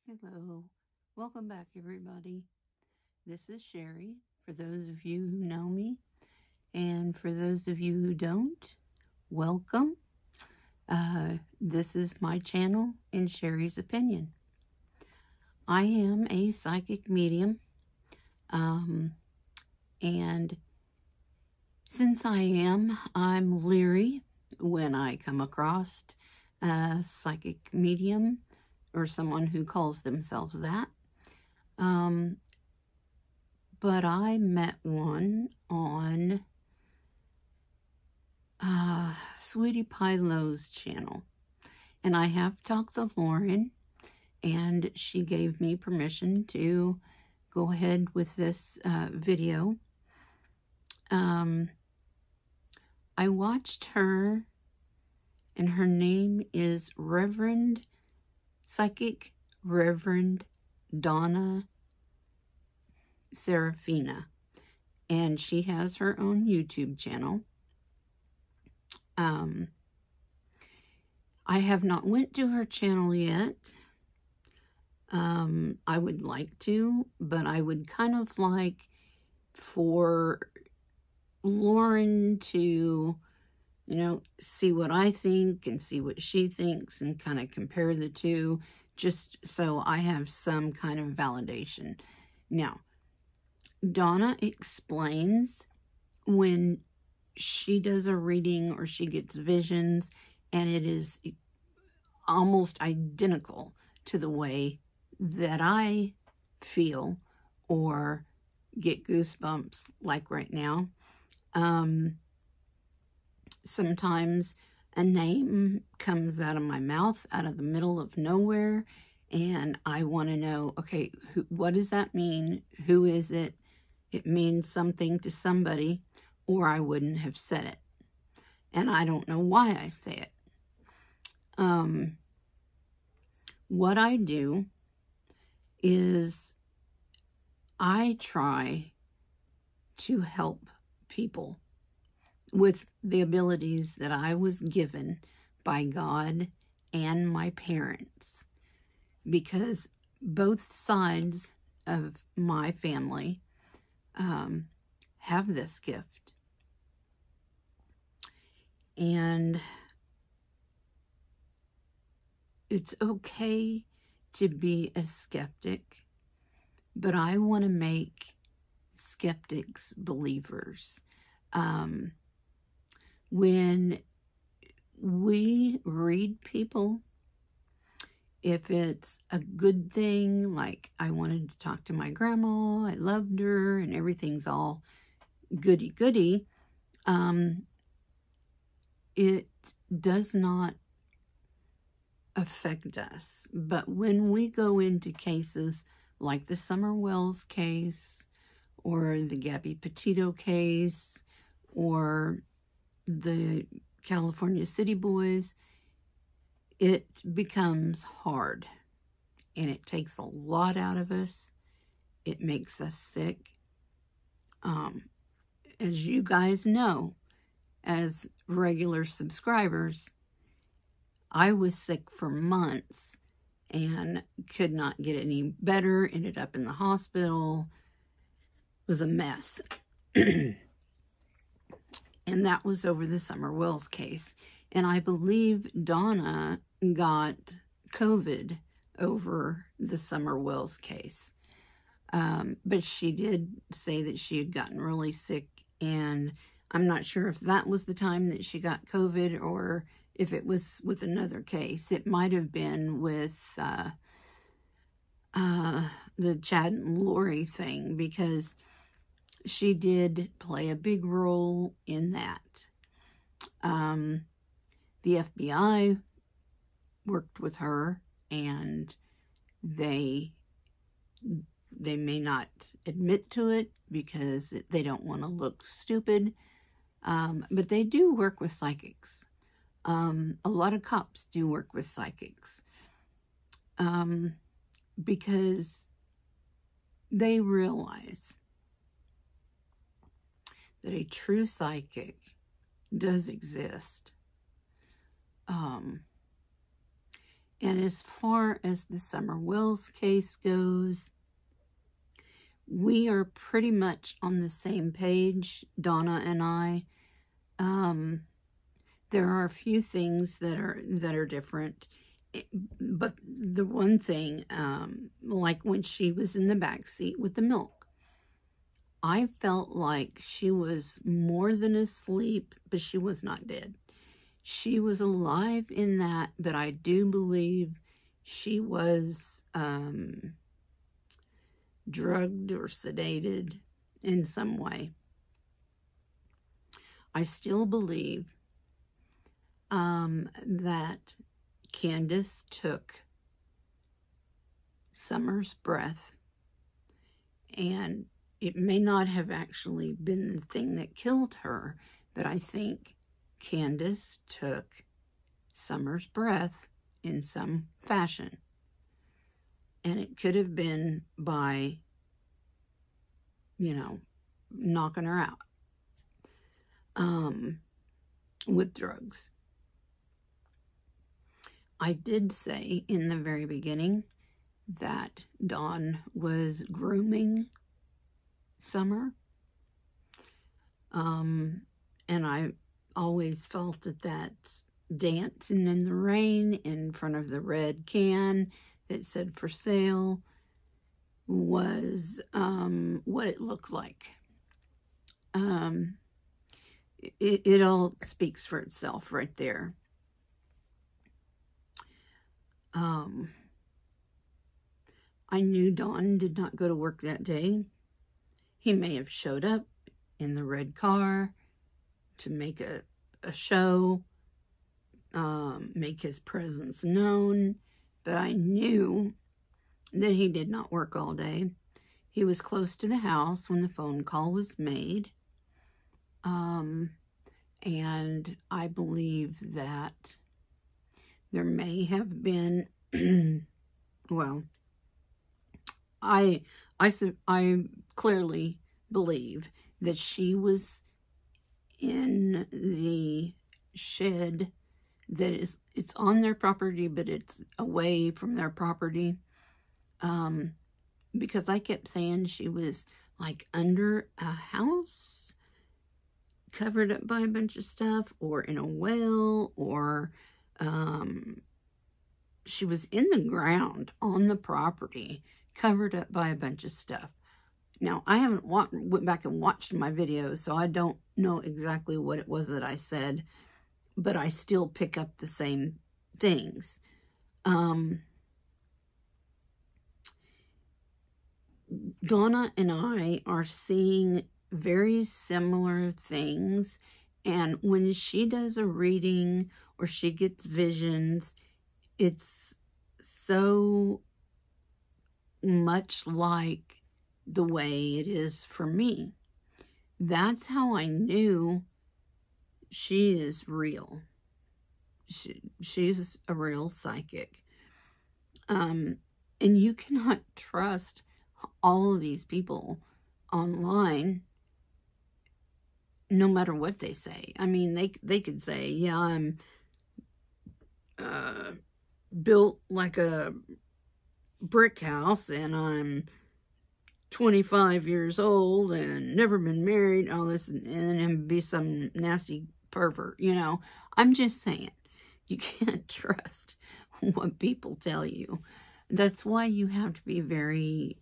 Hello, welcome back everybody. This is Sherry, for those of you who know me, and for those of you who don't, welcome. This is my channel, In Sherry's Opinion. I am a psychic medium, and since I'm leery when I come across a psychic medium or someone who calls themselves that. But I met one on Sweetie Pie Lowe's channel, and I have talked to Lauren, and she gave me permission to go ahead with this video. I watched her, and her name is Psychic Reverend Donna Seraphina, and she has her own YouTube channel. I have not went to her channel yet. I would like to, but I would kind of like for Lauren to, see what I think and see what she thinks and kind of compare the two, just so I have some kind of validation. Now, Donna explains when she does a reading or she gets visions, and it is almost identical to the way that I feel or get goosebumps like right now. Sometimes a name comes out of my mouth out of the middle of nowhere, and I want to know, okay, what does that mean? Who is it? It means something to somebody, or I wouldn't have said it. And I don't know why I say it. What I do is I try to help people with the abilities that I was given by God and my parents, because both sides of my family have this gift. And it's okay to be a skeptic, but I want to make skeptics believers. When we read people, if it's a good thing, like I wanted to talk to my grandma, I loved her, and everything's all goody-goody, it does not affect us. But when we go into cases like the Summer Wells case, or the Gabby Petito case, or the California City Boys, it becomes hard, and it takes a lot out of us. It makes us sick. As you guys know, as regular subscribers, I was sick for months and could not get any better, ended up in the hospital. It was a mess. And that was over the Summer Wells case. And I believe Donna got COVID over the Summer Wells case. But she did say that she had gotten really sick, and I'm not sure if that was the time that she got COVID or if it was with another case. It might have been with the Chad and Lori thing, because she did play a big role in that. The FBI worked with her, and they may not admit to it because they don't want to look stupid, but they do work with psychics. A lot of cops do work with psychics, because they realize that a true psychic does exist. And as far as the Summer Wills case goes, we are pretty much on the same page, Donna and I. There are a few things that are different, but the one thing, like when she was in the back seat with the milk, I felt like she was more than asleep, but she was not dead. She was alive in that, but I do believe she was drugged or sedated in some way. I still believe that Candace took Summer's breath, and it may not have actually been the thing that killed her, but I think Candace took Summer's breath in some fashion. And it could have been by, you know, knocking her out with drugs. I did say in the very beginning that Dawn was grooming Summer. And I always felt that dancing in the rain in front of the red can that said for sale was what it looked like. It all speaks for itself right there. I knew Don did not go to work that day. He may have showed up in the red car to make a show, make his presence known, but I knew that he did not work all day. He was close to the house when the phone call was made, and I believe that there may have been, well, I clearly believe that she was in the shed that it's on their property, but it's away from their property. Because I kept saying she was like under a house, covered up by a bunch of stuff, or in a well, or she was in the ground on the property, covered up by a bunch of stuff. Now, I haven't went back and watched my videos, so I don't know exactly what it was that I said, but I still pick up the same things. Donna and I are seeing very similar things, and when she does a reading or she gets visions, it's so much like the way it is for me. That's how I knew she is real. She's a real psychic. And you cannot trust all of these people online, no matter what they say. I mean, they could say, yeah, I'm built like a brick house, and I'm 25 years old and never been married, all this, and then be some nasty pervert, you know. I'm just saying, you can't trust what people tell you. That's why you have to be very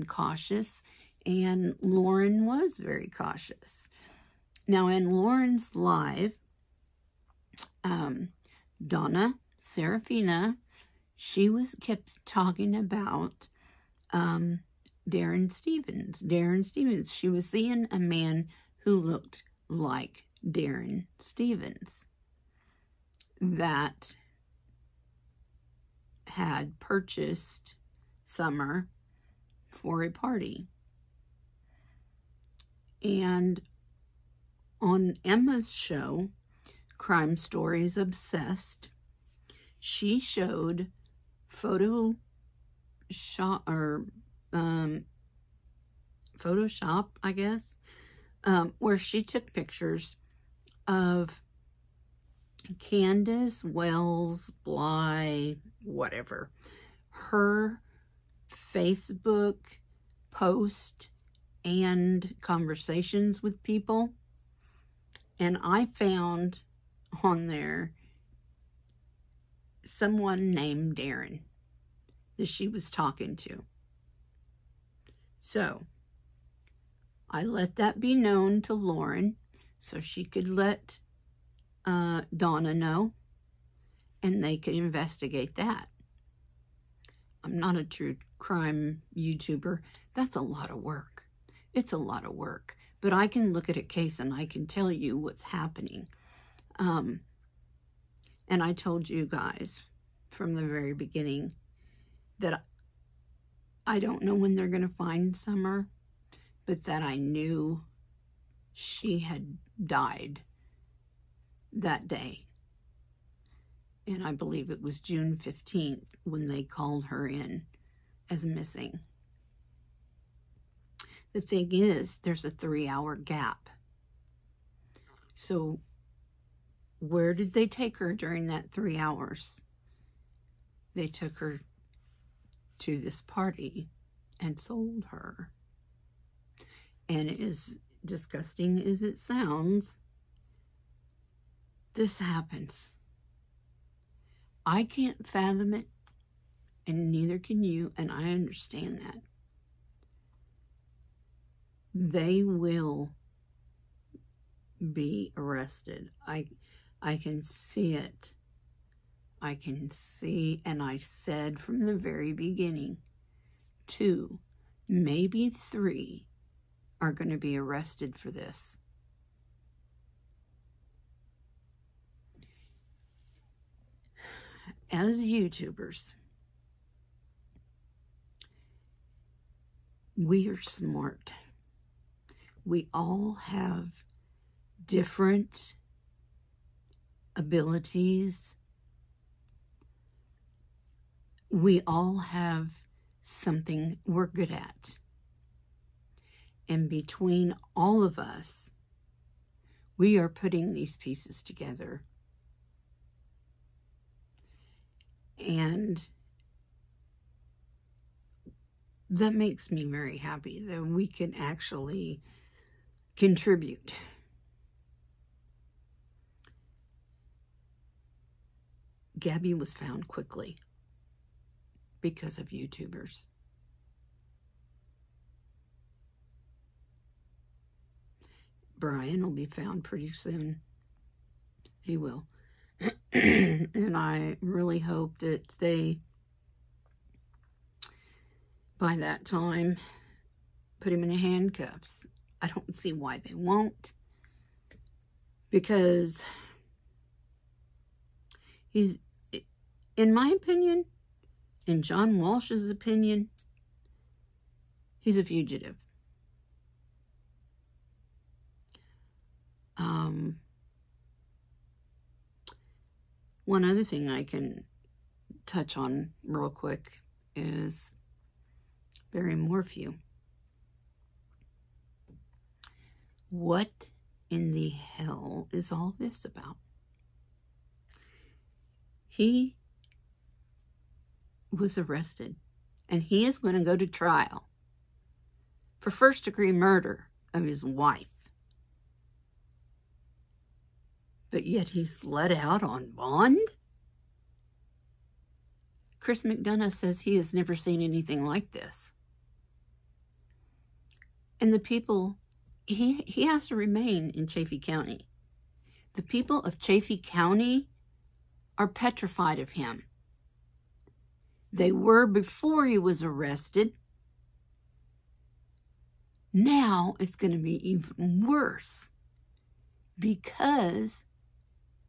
cautious, and Lauren was very cautious. Now, in Lauren's live, Donna, Seraphina, she kept talking about Darren Stevens. She was seeing a man who looked like Darren Stevens that had purchased Summer for a party. And on Emma's show, Crime Stories Obsessed, she showed Photoshop, I guess, where she took pictures of Candace Wells Bly, whatever, her Facebook post and conversations with people, and I found on there someone named Darren that she was talking to. So I let that be known to Lauren so she could let Donna know, and they could investigate that. I'm not a true crime YouTuber. That's a lot of work. It's a lot of work. But I can look at a case and I can tell you what's happening. And I told you guys from the very beginning that I don't know when they're going to find Summer, but that I knew she had died that day. And I believe it was June 15th when they called her in as missing. The thing is, there's a 3-hour gap. So where did they take her during that 3 hours? They took her to this party and sold her. And as disgusting as it sounds, this happens. I can't fathom it, and neither can you, and I understand that. They will be arrested. I can see it. I can see, and I said from the very beginning, 2, maybe 3 are going to be arrested for this. As YouTubers, we are smart. We all have different abilities. We all have something we're good at. And between all of us, we are putting these pieces together. And that makes me very happy that we can actually contribute. Gabby was found quickly because of YouTubers. Brian will be found pretty soon. He will. And I really hope that they, by that time, put him in handcuffs. I don't see why they won't. Because he's, in my opinion, in John Walsh's opinion, he's a fugitive. One other thing I can touch on real quick is Barry Morphew. What in the hell is all this about? He was arrested, and he is going to go to trial for first-degree murder of his wife. But yet he's let out on bond? Chris McDonough says he has never seen anything like this. And the people, he has to remain in Chaffee County. The people of Chaffee County are petrified of him. They were before he was arrested. Now it's going to be even worse because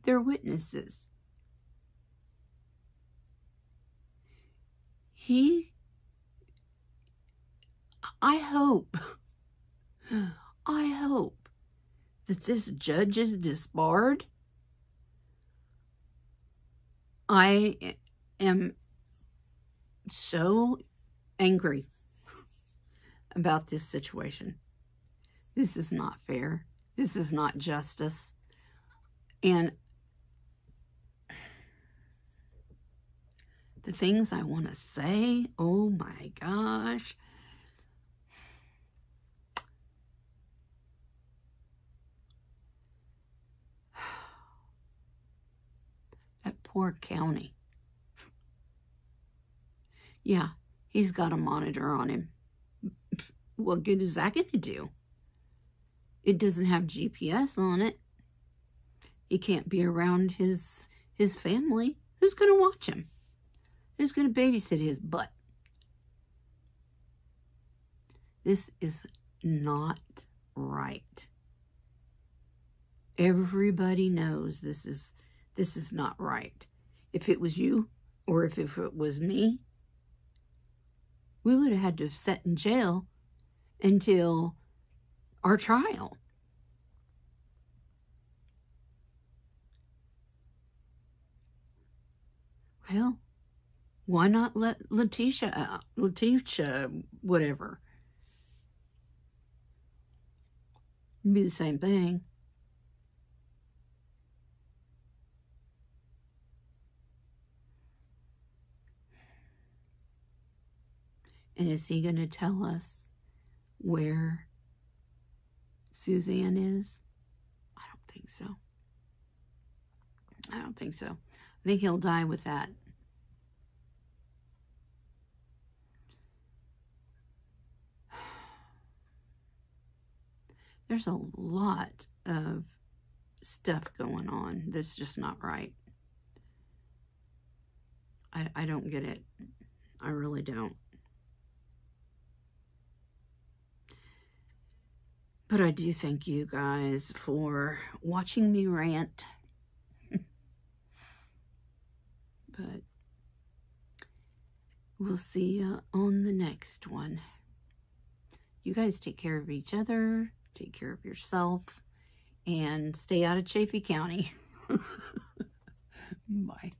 they're witnesses. I hope that this judge is disbarred. I am so angry about this situation. This is not fair. This is not justice. And The things I want to say, oh my gosh. That poor county. Yeah, he's got a monitor on him. What good is that going to do? It doesn't have GPS on it. He can't be around his family. Who's going to watch him? Who's going to babysit his butt? This is not right. Everybody knows this is not right. If it was you or if it was me, we would have had to have sat in jail until our trial. Well, why not let Letitia out? Letitia, whatever. It'd be the same thing. And is he going to tell us where Suzanne is? I don't think so. I don't think so. I think he'll die with that. There's a lot of stuff going on that's just not right. I don't get it. I really don't. But I do thank you guys for watching me rant. But we'll see you on the next one. You guys take care of each other, take care of yourself, and stay out of Chaffee County. Bye.